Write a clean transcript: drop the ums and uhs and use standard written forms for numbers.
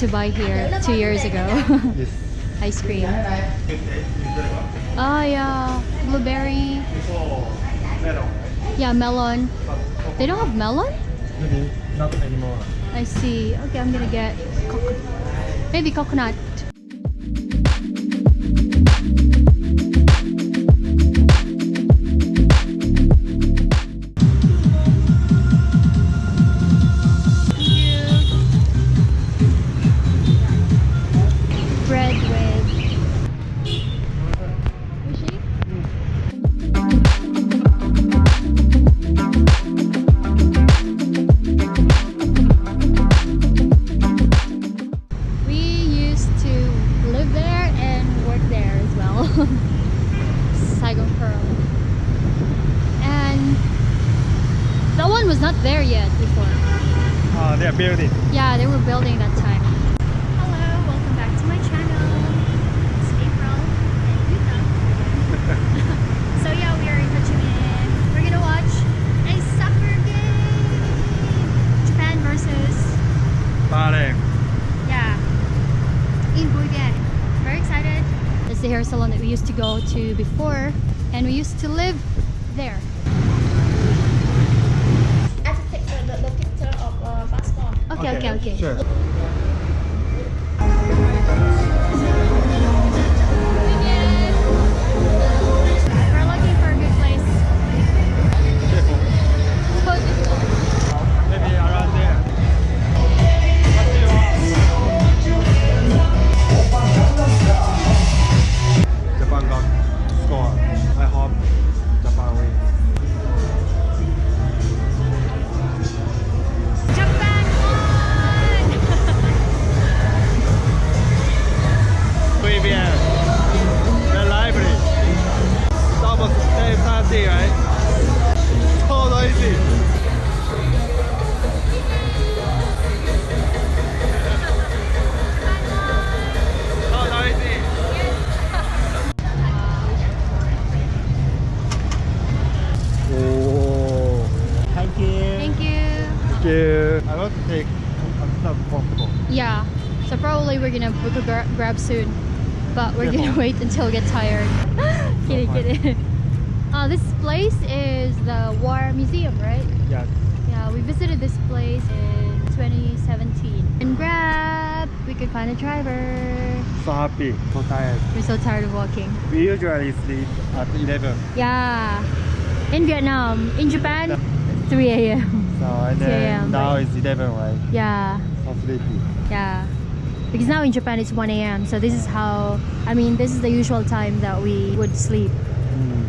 to buy here 2 years ago. Yes. Ice cream. Oh yeah, blueberry. Yeah, melon. They don't have melon? Maybe not anymore. I see. Okay, I'm gonna get maybe coconut. Bread with sushi. We used to live there and work there as well. Saigon Pearl. And that one was not there yet before. They are building. Yeah, they were building that time. Hello, welcome back to my channel. It's April and Yuta. So yeah, we are in Ho Chi Minh. We're gonna watch a soccer game. Japan versus Bahrain. yeah, in Bui Vien. Very excited. That's the hair salon that we used to go to before, and we used to live there. I have to take the picture of passport. Okay. Sure. We're looking for a good place. Careful. Maybe around there. Japan got score. I hope Japan wins. Japan won! Bui Vien. The library. Almost 10:30, right? So noisy. So noisy. Oh, thank you. Thank you. Thank you. I want to take some comfortable. Yeah, so probably we're gonna book a grab soon, but we're gonna Careful. wait until we get tired. Kidding. This place is the War Museum, right? Yeah. Yeah, we visited this place in 2017. In Grab, we could find a driver. So happy. So tired. We're so tired of walking. We usually sleep at 11. Yeah, in Vietnam, in Japan, 3 a.m. So and 3 then a.m., now right? it's 11, right? Yeah, So sleepy. yeah. Because now in Japan it's 1 a.m. So this is how, I mean, this is the usual time that we would sleep. Mm.